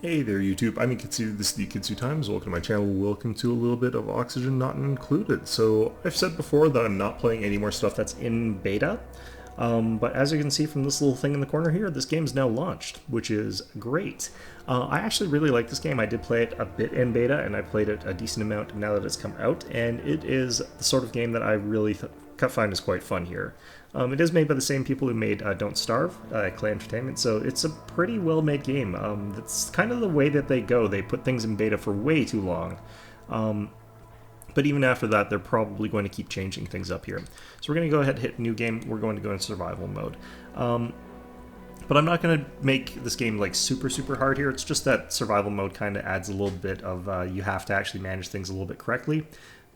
Hey there YouTube, I'm Yukitsu, this is the Yukitsu Times, welcome to my channel, welcome to a little bit of Oxygen Not Included. So, I've said before that I'm not playing any more stuff that's in beta, but as you can see from this little thing in the corner here, this game is now launched, which is great. I actually really like this game. I did play it a bit in beta, and I played it a decent amount now that it's come out, and it is the sort of game that I really find is quite fun here. It is made by the same people who made Don't Starve, Klei Entertainment, so it's a pretty well-made game. That's kind of the way that they go. They put things in beta for way too long. But even after that, they're probably going to keep changing things up here. So we're going to go ahead and hit new game. We're going to go in survival mode. But I'm not going to make this game like super hard here. It's just that survival mode kind of adds a little bit of you have to actually manage things a little bit correctly.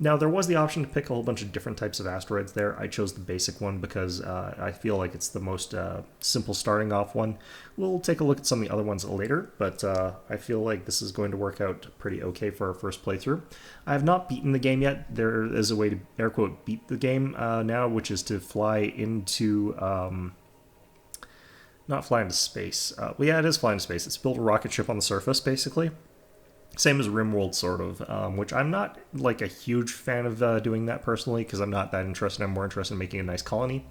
Now, there was the option to pick a whole bunch of different types of asteroids there. I chose the basic one because I feel like it's the most simple starting off one. We'll take a look at some of the other ones later, but I feel like this is going to work out pretty okay for our first playthrough. I have not beaten the game yet. There is a way to, air quote, beat the game now, which is to fly into... not fly into space. Well, yeah, it is fly into space. It's build a rocket ship on the surface, basically. Same as RimWorld, sort of, which I'm not like a huge fan of doing that personally because I'm not that interested. I'm more interested in making a nice colony.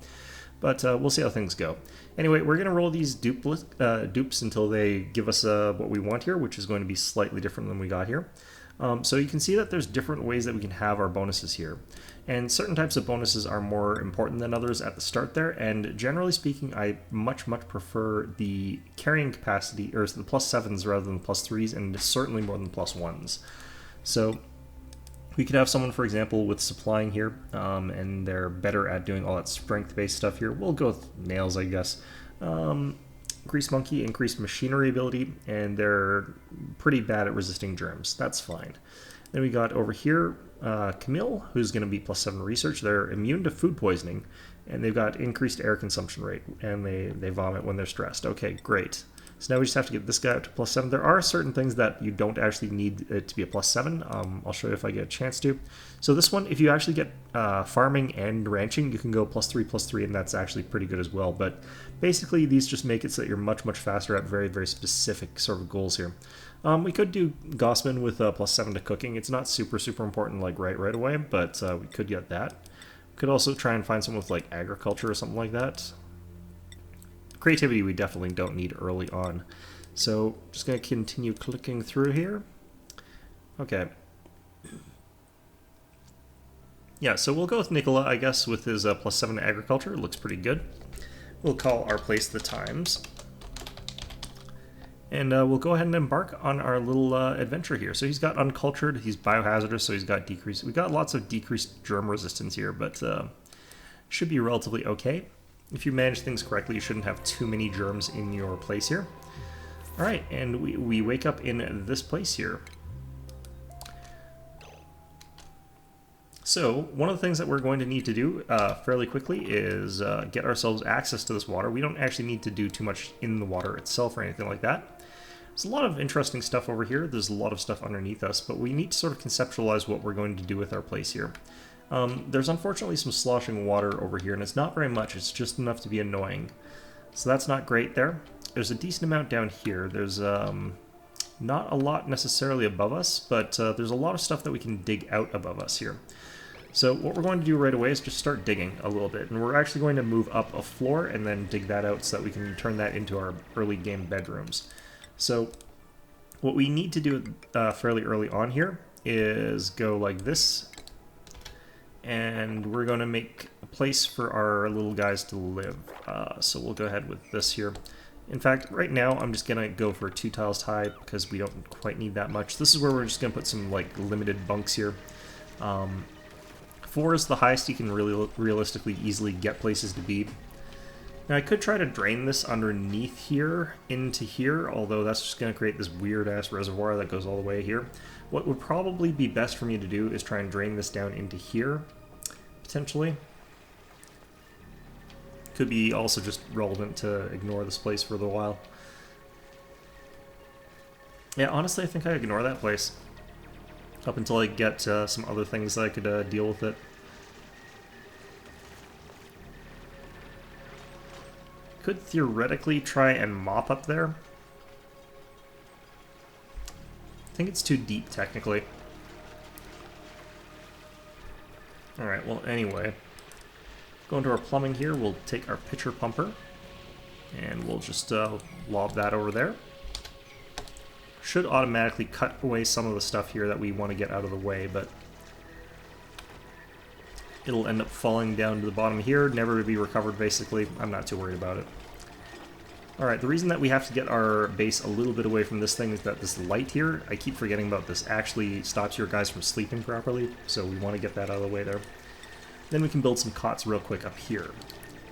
But we'll see how things go. Anyway, we're going to roll these dupes until they give us what we want here, which is going to be slightly different than we got here. So you can see that there's different ways that we can have our bonuses here. And certain types of bonuses are more important than others at the start there, and generally speaking, I much prefer the carrying capacity, or the +7s rather than the +3s, and certainly more than the +1s. So we could have someone, for example, with supplying here, and they're better at doing all that strength-based stuff here. We'll go with nails, I guess. Grease Monkey, increased machinery ability, and they're pretty bad at resisting germs. That's fine. Then we got over here Camille, who's going to be +7 research. They're immune to food poisoning, and they've got increased air consumption rate, and they vomit when they're stressed. Okay, great. So now we just have to get this guy up to +7. There are certain things that you don't actually need it to be a +7. I'll show you if I get a chance to. So this one, if you actually get farming and ranching, you can go +3, and that's actually pretty good as well. But basically, these just make it so that you're much faster at very specific sort of goals here. We could do Gossman with +7 to cooking. It's not super important like right away, but we could get that. We could also try and find someone with like agriculture or something like that. Creativity we definitely don't need early on. So just going to continue clicking through here. Okay. Yeah, so we'll go with Nicola, I guess, with his +7 agriculture. It looks pretty good. We'll call our place the Times. And we'll go ahead and embark on our little adventure here. So he's got uncultured, he's biohazardous, so he's got decreased... We've got lots of decreased germ resistance here, but should be relatively okay. If you manage things correctly, you shouldn't have too many germs in your place here. Alright, and we wake up in this place here. So, one of the things that we're going to need to do fairly quickly is get ourselves access to this water. We don't actually need to do too much in the water itself or anything like that. There's a lot of interesting stuff over here. There's a lot of stuff underneath us, but we need to sort of conceptualize what we're going to do with our place here. There's unfortunately some sloshing water over here, and it's not very much. It's just enough to be annoying. So that's not great there. There's a decent amount down here. There's not a lot necessarily above us, but there's a lot of stuff that we can dig out above us here. So what we're going to do right away is just start digging a little bit, and we're actually going to move up a floor and then dig that out so that we can turn that into our early game bedrooms. So what we need to do fairly early on here is go like this, and we're going to make a place for our little guys to live. So we'll go ahead with this here. In fact, right now I'm just going to go for 2 tiles high because we don't quite need that much. This is where we're just going to put some like limited bunks here. 4 is the highest you can really realistically easily get places to be. Now I could try to drain this underneath here into here, although that's just going to create this weird-ass reservoir that goes all the way here. What would probably be best for me to do is try and drain this down into here, potentially. Could be also just relevant to ignore this place for a little while. Yeah, honestly, I think I ignore that place up until I get some other things that I could deal with it. Could theoretically try and mop up there. think it's too deep, technically. Alright, well, anyway. Go into our plumbing here. We'll take our pitcher pumper. And we'll just lob that over there. Should automatically cut away some of the stuff here that we want to get out of the way, but it'll end up falling down to the bottom here, never to be recovered, basically. I'm not too worried about it. Alright, the reason that we have to get our base a little bit away from this thing is that this light here, I keep forgetting about this, actually stops your guys from sleeping properly, so we want to get that out of the way there. Then we can build some cots real quick up here.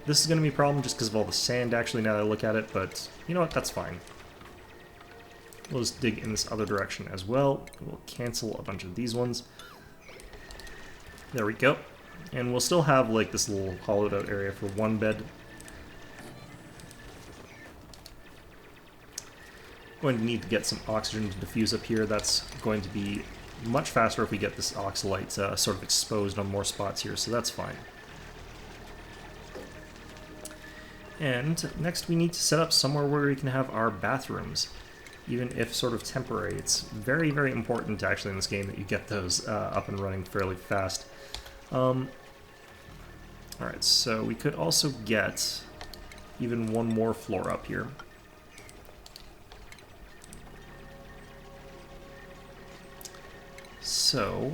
This is going to be a problem just because of all the sand, actually, now that I look at it, but you know what, that's fine. We'll just dig in this other direction as well. We'll cancel a bunch of these ones. There we go. And we'll still have like this little hollowed out area for one bed. Going to need to get some oxygen to diffuse up here. That's going to be much faster if we get this oxalite sort of exposed on more spots here, so that's fine. And next we need to set up somewhere where we can have our bathrooms, even if sort of temporary. It's very, very important actually in this game that you get those up and running fairly fast. Alright, so we could also get even one more floor up here. So,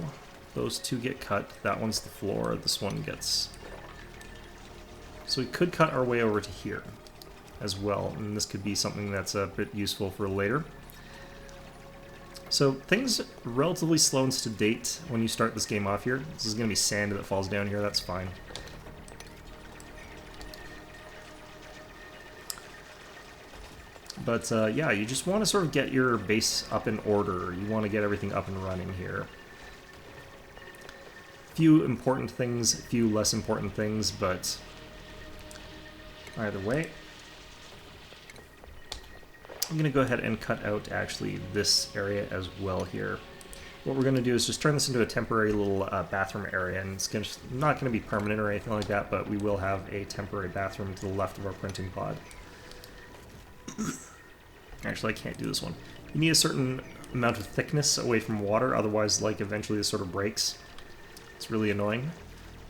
those two get cut. That one's the floor, this one gets... So we could cut our way over to here as well, and this could be something that's a bit useful for later. So things relatively slow and sedate when you start this game off here. This is going to be sand that falls down here, that's fine. But yeah, you just want to sort of get your base up in order. You want to get everything up and running here. Few important things, few less important things, but either way. I'm going to go ahead and cut out actually this area as well here. What we're going to do is just turn this into a temporary little bathroom area, and it's not going to be permanent or anything like that, but we will have a temporary bathroom to the left of our printing pod. Actually, I can't do this one. You need a certain amount of thickness away from water, otherwise, like, eventually this sort of breaks. It's really annoying.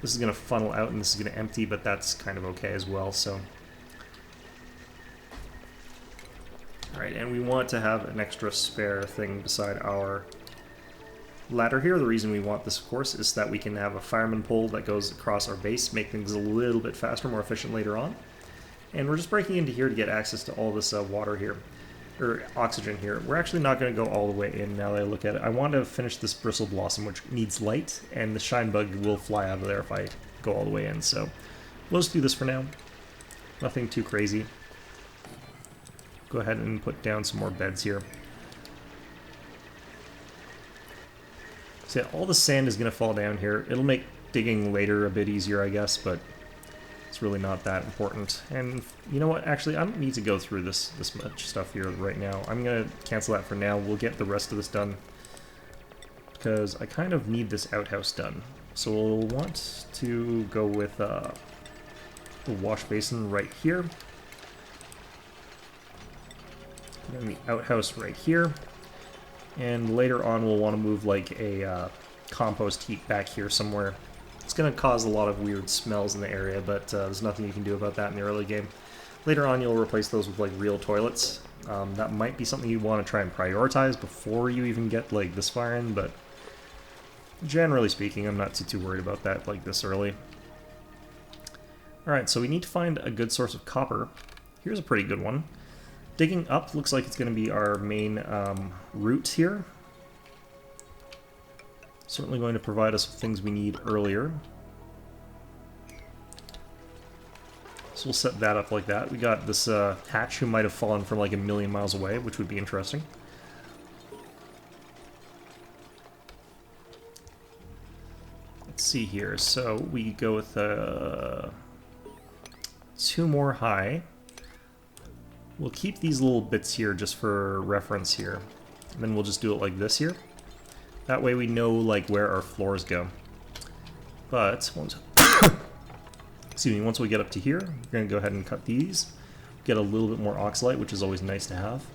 This is going to funnel out and this is going to empty, but that's kind of okay as well, so... Alright, and we want to have an extra spare thing beside our ladder here. The reason we want this, of course, is that we can have a fireman pole that goes across our base, make things a little bit faster, more efficient later on. And we're just breaking into here to get access to all this water here, or oxygen here. We're actually not going to go all the way in now that I look at it. I want to finish this bristle blossom, which needs light, and the shine bug will fly out of there if I go all the way in. So we'll just do this for now. Nothing too crazy. Go ahead and put down some more beds here. So yeah, all the sand is going to fall down here. It'll make digging later a bit easier, I guess, but it's really not that important. And you know what? Actually, I don't need to go through this much stuff here right now. I'm going to cancel that for now. We'll get the rest of this done because I kind of need this outhouse done. So we'll want to go with the wash basin right here. And the outhouse right here. And later on we'll want to move like a compost heap back here somewhere. It's going to cause a lot of weird smells in the area, but there's nothing you can do about that in the early game. Later on you'll replace those with like real toilets. That might be something you want to try and prioritize before you even get like this far in, but generally speaking I'm not too worried about that like this early. Alright, so we need to find a good source of copper. Here's a pretty good one. Digging up looks like it's going to be our main route here. Certainly going to provide us with things we need earlier. So we'll set that up like that. We got this hatch who might have fallen from like a million miles away, which would be interesting. Let's see here. So we go with 2 more high. We'll keep these little bits here just for reference here. And then we'll just do it like this here. That way we know like where our floors go. But once excuse me, once we get up to here, we're going to go ahead and cut these. Get a little bit more oxalite, which is always nice to have.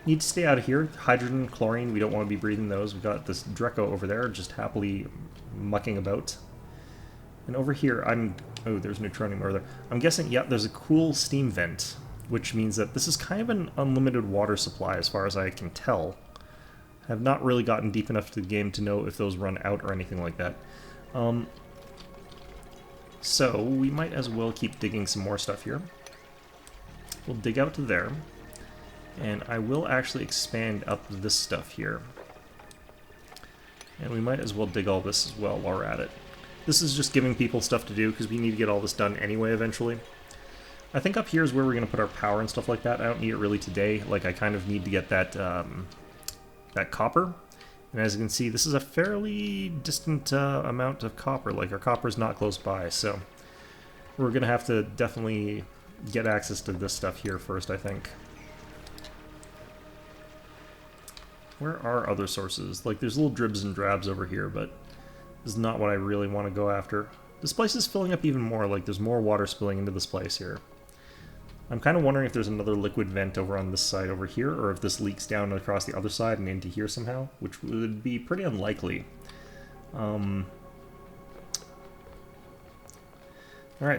Need to stay out of here. Hydrogen, chlorine, we don't want to be breathing those. We've got this Dreco over there just happily mucking about. And over here, oh, there's neutronium over there. I'm guessing, yeah, there's a cool steam vent, which means that this is kind of an unlimited water supply as far as I can tell. I have not really gotten deep enough to the game to know if those run out or anything like that. So we might as well keep digging some more stuff here. We'll dig out to there. And I will actually expand up this stuff here. And we might as well dig all this as well while we're at it. This is just giving people stuff to do because we need to get all this done anyway eventually. I think up here is where we're going to put our power and stuff like that. I don't need it really today. Like, I kind of need to get that, that copper. And as you can see, this is a fairly distant amount of copper. Like, our copper is not close by, so we're going to have to definitely get access to this stuff here first, I think. Where are other sources? Like, there's little dribs and drabs over here, but this is not what I really want to go after. This place is filling up even more. Like, there's more water spilling into this place here. I'm kind of wondering if there's another liquid vent over on this side over here, or if this leaks down across the other side and into here somehow, which would be pretty unlikely. Alright,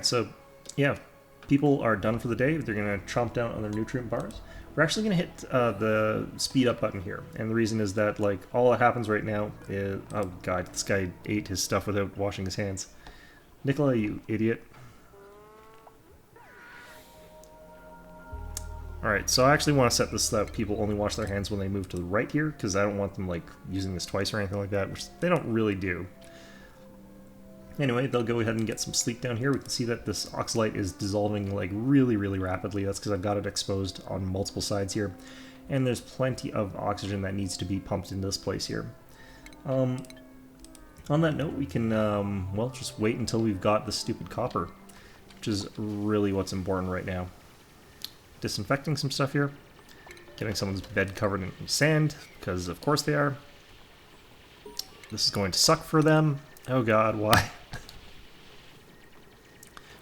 so, yeah, people are done for the day. They're going to chomp down on their nutrient bars. We're actually going to hit the speed up button here, and the reason is that, like, all that happens right now is... Oh god, this guy ate his stuff without washing his hands. Nikolai, you idiot. Alright, so I actually want to set this so that people only wash their hands when they move to the right here, because I don't want them, like, using this twice or anything like that, which they don't really do. Anyway, they'll go ahead and get some sleep down here. We can see that this oxalite is dissolving, like, really, really rapidly. That's because I've got it exposed on multiple sides here. And there's plenty of oxygen that needs to be pumped into this place here. On that note, we can, well, just wait until we've got the stupid copper, which is really what's important right now. Disinfecting some stuff here. Getting someone's bed covered in sand, because of course they are. This is going to suck for them. Oh god, why?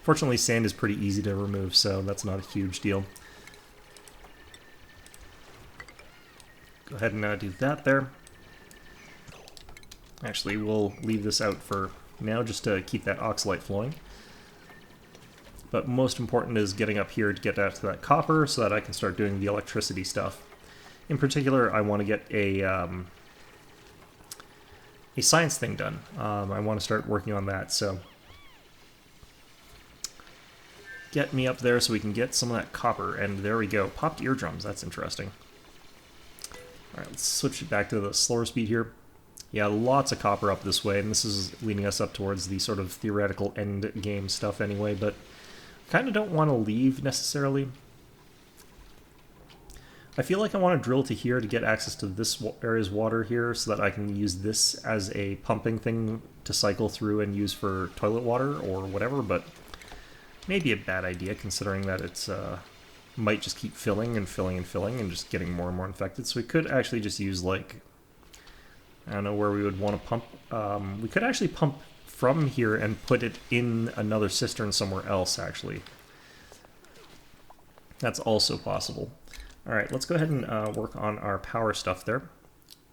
Fortunately, sand is pretty easy to remove, so that's not a huge deal. Go ahead and do that there. Actually, we'll leave this out for now just to keep that oxalite flowing. But most important is getting up here to get out to that copper so that I can start doing the electricity stuff. In particular, I want to get a science thing done. I want to start working on that, so get me up there so we can get some of that copper, and there we go. Popped eardrums, that's interesting. Alright, let's switch it back to the slower speed here. Yeah, lots of copper up this way, and this is leading us up towards the sort of theoretical end game stuff anyway, but kind of don't want to leave necessarily. I feel like I want to drill to here to get access to this area's water here so that I can use this as a pumping thing to cycle through and use for toilet water or whatever, but maybe a bad idea considering that it's might just keep filling and filling and filling and just getting more and more infected. So we could actually just use, like, I don't know where we would want to pump. We could actually pump from here and put it in another cistern somewhere else, actually. That's also possible. Alright, let's go ahead and work on our power stuff there.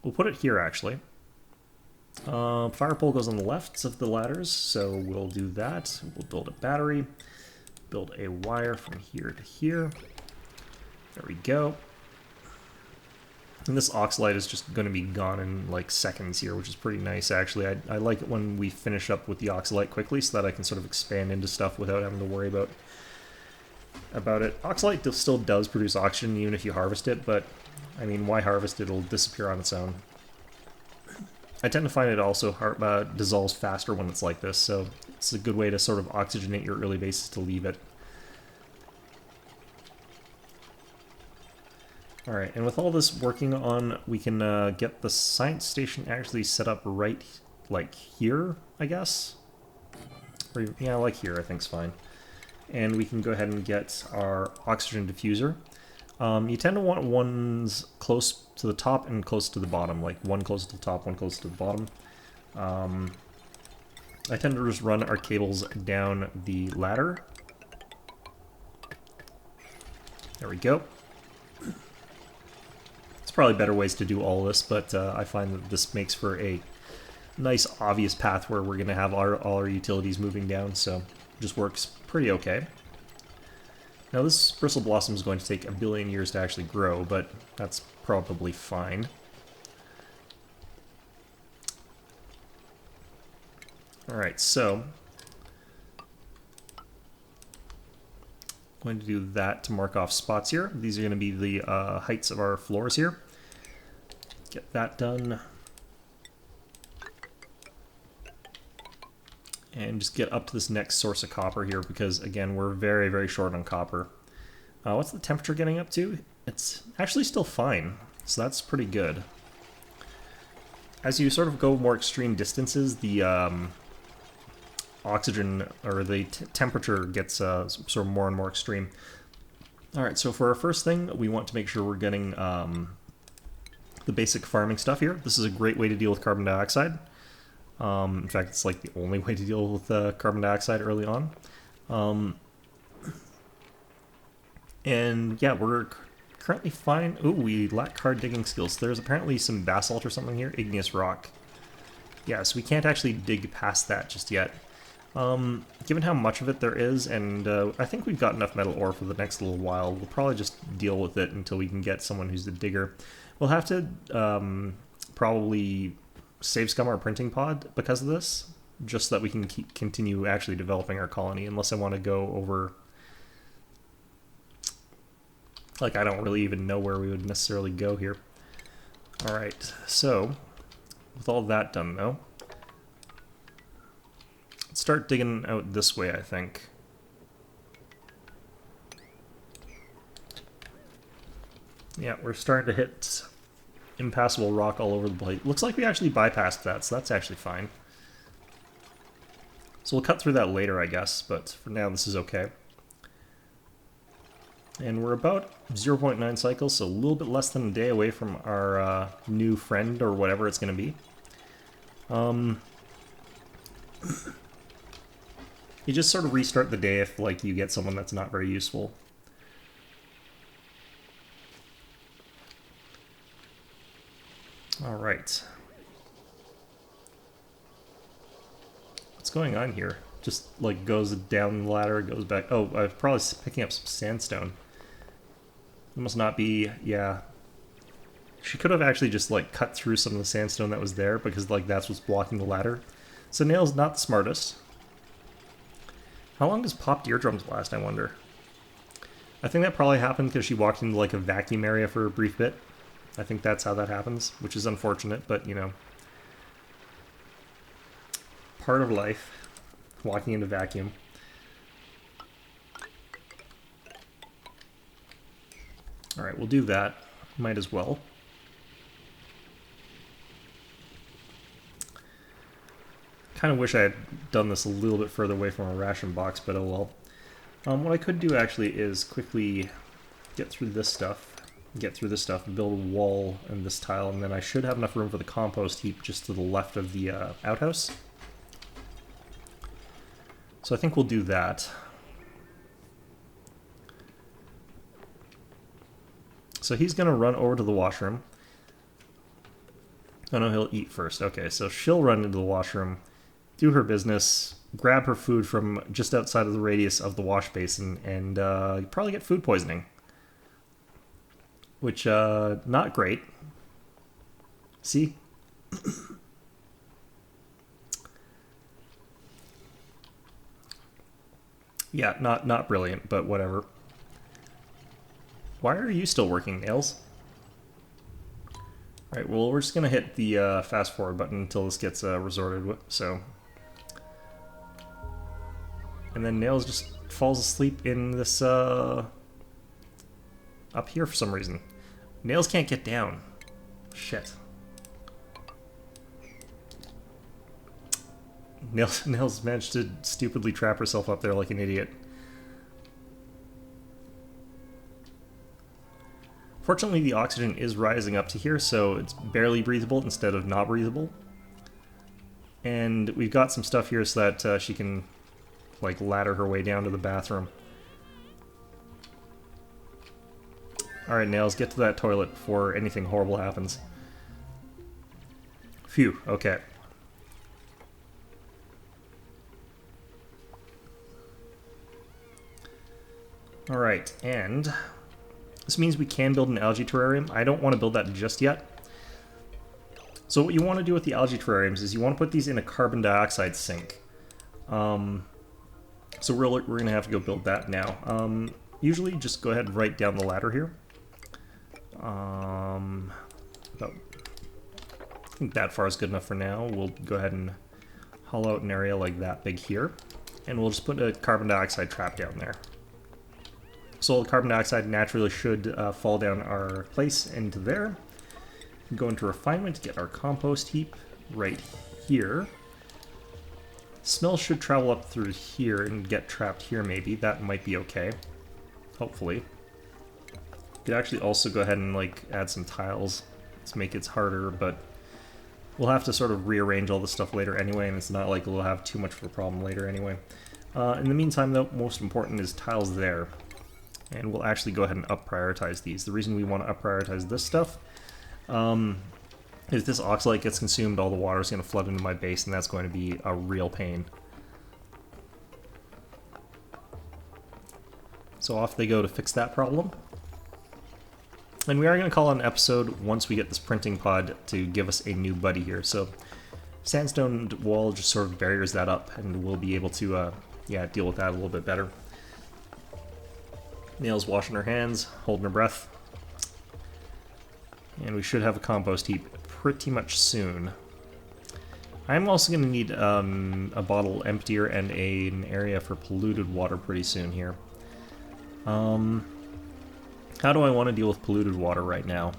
We'll put it here, actually. Fire pole goes on the left of the ladders, so we'll do that. We'll build a battery, build a wire from here to here. There we go. And this oxalite is just going to be gone in like seconds here, which is pretty nice, actually. I like it when we finish up with the oxalite quickly so that I can sort of expand into stuff without having to worry about it. Oxalite still does produce oxygen even if you harvest it, but, I mean, why harvest it? It'll disappear on its own. I tend to find it also dissolves faster when it's like this, so it's a good way to sort of oxygenate your early bases to leave it. Alright, and with all this working on, we can get the science station actually set up right, like, here, I guess? Or, yeah, like here, I think's fine. And we can go ahead and get our oxygen diffuser. You tend to want ones close to the top and close to the bottom, like one close to the top, one close to the bottom. I tend to just run our cables down the ladder. There we go. probably better ways to do all this, but I find that this makes for a nice, obvious path where we're going to have all our utilities moving down, so it just works pretty okay. Now this bristle blossom is going to take a billion years to actually grow, but that's probably fine. Alright, so I'm going to do that to mark off spots here. These are going to be the heights of our floors here. Get that done. And just get up to this next source of copper here, because again, we're very, very short on copper. What's the temperature getting up to? It's actually still fine, so that's pretty good. As you sort of go more extreme distances, the oxygen, or the temperature gets sort of more and more extreme. Alright, so for our first thing, we want to make sure we're getting the basic farming stuff here. This is a great way to deal with carbon dioxide. In fact, it's like the only way to deal with carbon dioxide early on. And yeah, we're currently fine. Ooh, we lack hard digging skills. There's apparently some basalt or something here. Igneous rock. Yeah, so we can't actually dig past that just yet. Given how much of it there is, and I think we've got enough metal ore for the next little while, we'll probably just deal with it until we can get someone who's the digger. We'll have to probably save scum our printing pod because of this, just so that we can continue actually developing our colony, unless I want to go over... Like, I don't really even know where we would necessarily go here. Alright, so, with all that done though, let's start digging out this way, I think. Yeah, we're starting to hit impassable rock all over the place. Looks like we actually bypassed that, so that's actually fine. So we'll cut through that later, I guess, but for now this is okay. And we're about 0.9 cycles, so a little bit less than a day away from our new friend, or whatever it's going to be. You just sort of restart the day if, like, you get someone that's not very useful. Alright. What's going on here? Just, like, goes down the ladder, goes back... Oh, I'm probably picking up some sandstone. It must not be... Yeah. She could have actually just, like, cut through some of the sandstone that was there, because, like, that's what's blocking the ladder. So Nail's not the smartest. How long does popped eardrums last, I wonder? I think that probably happened because she walked into, like, a vacuum area for a brief bit. I think that's how that happens, which is unfortunate, but, you know. Part of life. Walking into vacuum. Alright, we'll do that. Might as well. Kind of wish I had done this a little bit further away from a ration box, but oh well. What I could do actually is quickly get through this stuff, build a wall and this tile, and then I should have enough room for the compost heap just to the left of the outhouse. So I think we'll do that. So he's going to run over to the washroom. Oh no, he'll eat first. Okay, so she'll run into the washroom, do her business, grab her food from just outside of the radius of the wash basin, and probably get food poisoning. Which, not great. See? Yeah, not brilliant, but whatever. Why are you still working, Nails? Alright, well, we're just going to hit the fast forward button until this gets resorted with, so... And then Nails just falls asleep in this, up here for some reason. Nails can't get down. Shit. Nails managed to stupidly trap herself up there like an idiot. Fortunately, the oxygen is rising up to here, so it's barely breathable instead of not breathable. And we've got some stuff here so that she can, like, ladder her way down to the bathroom. Alright, Nails, get to that toilet before anything horrible happens. Phew, okay. Alright, and this means we can build an algae terrarium. I don't want to build that just yet. So what you want to do with the algae terrariums is you want to put these in a carbon dioxide sink. So we're going to have to go build that now. Usually just go ahead and write down the ladder here. About, I think that far is good enough for now. We'll go ahead and hollow out an area like that big here. And we'll just put a carbon dioxide trap down there. So the carbon dioxide naturally should fall down our place into there. Go into refinement, get our compost heap right here. Smell should travel up through here and get trapped here maybe. That might be okay. Hopefully. Could actually also go ahead and like add some tiles to make it harder, but we'll have to sort of rearrange all this stuff later anyway, and it's not like we'll have too much of a problem later anyway. In the meantime though, most important is tiles there. And we'll actually go ahead and up-prioritize these. The reason we want to up-prioritize this stuff if this oxalate gets consumed, all the water is going to flood into my base, and that's going to be a real pain. So off they go to fix that problem. And we are going to call it an episode once we get this printing pod to give us a new buddy here. So sandstone wall just sort of barriers that up, and we'll be able to yeah, deal with that a little bit better. Nails washing her hands, holding her breath. And we should have a compost heap pretty much soon. I'm also going to need a bottle emptier and an area for polluted water pretty soon here. How do I want to deal with polluted water right now?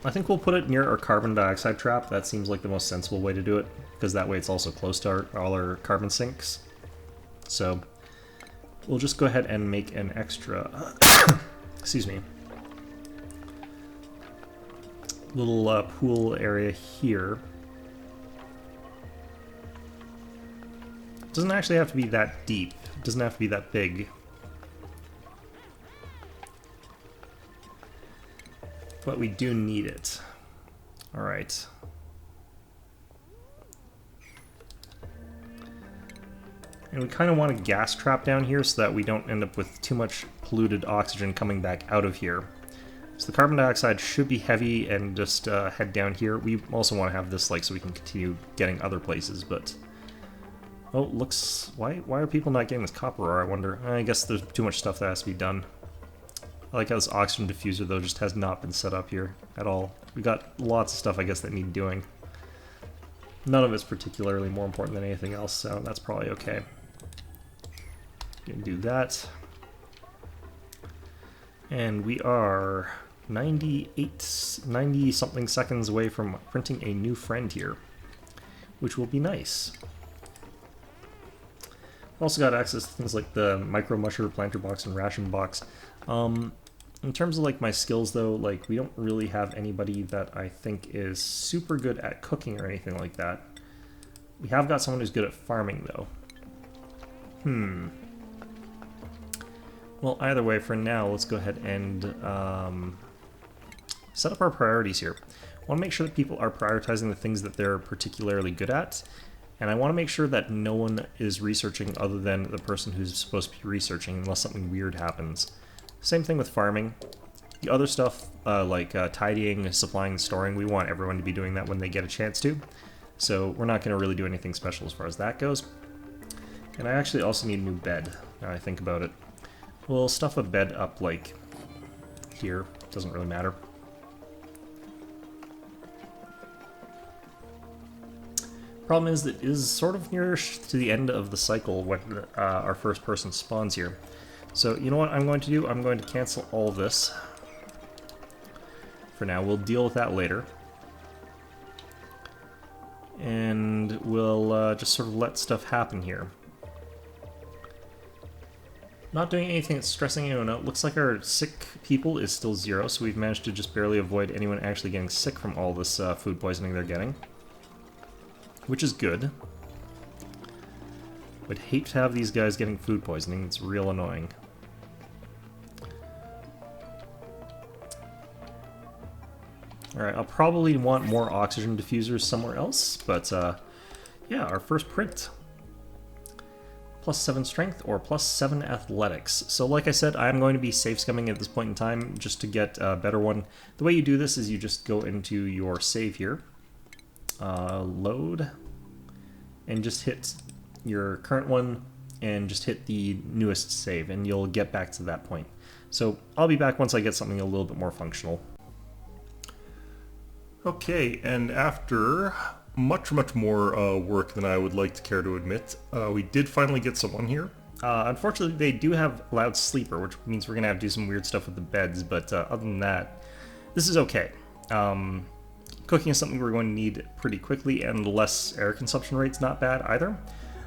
I think we'll put it near our carbon dioxide trap. That seems like the most sensible way to do it, because that way it's also close to all our carbon sinks. So we'll just go ahead and make an extra, excuse me, little pool area here. It doesn't actually have to be that deep. It doesn't have to be that big. But we do need it. Alright. And we kind of want a gas trap down here so that we don't end up with too much polluted oxygen coming back out of here. So the carbon dioxide should be heavy and just head down here. We also want to have this like so we can continue getting other places, but... Oh, looks... Why are people not getting this copper ore, I wonder? I guess there's too much stuff that has to be done. I like how this oxygen diffuser, though, just has not been set up here at all. We got lots of stuff, I guess, that need doing. None of it's particularly more important than anything else, so that's probably okay. Gonna do that. And we are 90-something seconds away from printing a new friend here, which will be nice. Also got access to things like the micro musher, planter box, and ration box. In terms of like my skills though, like we don't really have anybody that I think is super good at cooking or anything like that. We have got someone who's good at farming though. Well, either way, for now, let's go ahead and set up our priorities here. I want to make sure that people are prioritizing the things that they're particularly good at, and I want to make sure that no one is researching other than the person who's supposed to be researching unless something weird happens. Same thing with farming. The other stuff, like tidying, supplying, and storing, we want everyone to be doing that when they get a chance to. So we're not going to really do anything special as far as that goes. And I actually also need a new bed, now I think about it. We'll stuff a bed up, like, here. Doesn't really matter. Problem is that it is sort of near to the end of the cycle when our first person spawns here. So, you know what I'm going to do? I'm going to cancel all this. For now, we'll deal with that later. And we'll just sort of let stuff happen here. Not doing anything that's stressing anyone out. Looks like our sick people is still 0, so we've managed to just barely avoid anyone actually getting sick from all this food poisoning they're getting. Which is good. Would hate to have these guys getting food poisoning, it's real annoying. Alright, I'll probably want more oxygen diffusers somewhere else, but yeah, our first print. +7 strength or +7 athletics. So like I said, I'm going to be safe scumming at this point in time just to get a better one. The way you do this is you just go into your save here, load, and just hit your current one and just hit the newest save and you'll get back to that point. So I'll be back once I get something a little bit more functional. Okay, and after much more work than I would like to care to admit, we did finally get someone here. Unfortunately, they do have loud sleeper, which means we're going to have to do some weird stuff with the beds, but other than that, this is okay. Cooking is something we're going to need pretty quickly, and less air consumption rate's not bad either.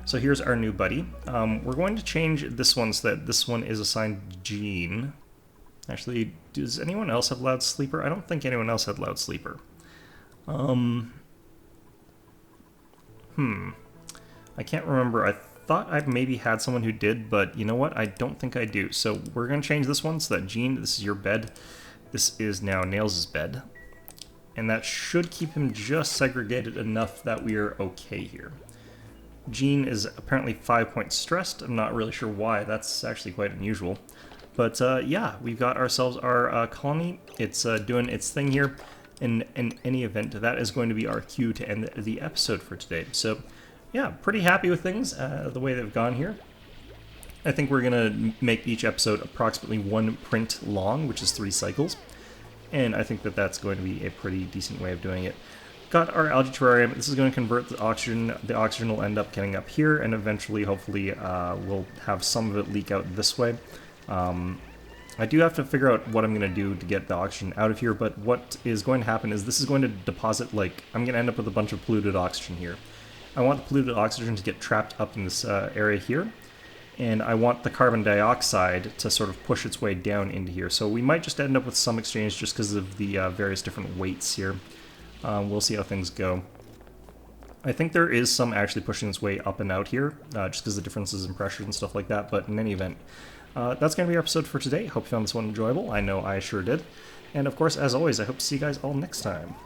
So here's our new buddy. We're going to change this one so that this one is assigned Gene. Actually, does anyone else have loud sleeper? I don't think anyone else had loud sleeper. I can't remember. I thought I maybe had someone who did, but you know what? I don't think I do. So we're going to change this one so that Gene, this is your bed. This is now Nails' bed. And that should keep him just segregated enough that we are okay here. Gene is apparently 5 points stressed. I'm not really sure why. That's actually quite unusual. But yeah, we've got ourselves our colony. It's doing its thing here. In any event, that is going to be our cue to end the episode for today. So yeah, pretty happy with things, the way they've gone here. I think we're going to make each episode approximately 1 print long, which is 3 cycles. And I think that that's going to be a pretty decent way of doing it. Got our algae terrarium. This is going to convert the oxygen. The oxygen will end up getting up here, and eventually, hopefully, we'll have some of it leak out this way. I do have to figure out what I'm going to do to get the oxygen out of here, but what is going to happen is this is going to deposit, like, I'm going to end up with a bunch of polluted oxygen here. I want the polluted oxygen to get trapped up in this area here, and I want the carbon dioxide to sort of push its way down into here. So we might just end up with some exchange just because of the various different weights here. We'll see how things go. I think there is some actually pushing its way up and out here, just because of the differences in pressure and stuff like that, but in any event, that's going to be our episode for today. Hope you found this one enjoyable. I know I sure did. And of course, as always, I hope to see you guys all next time.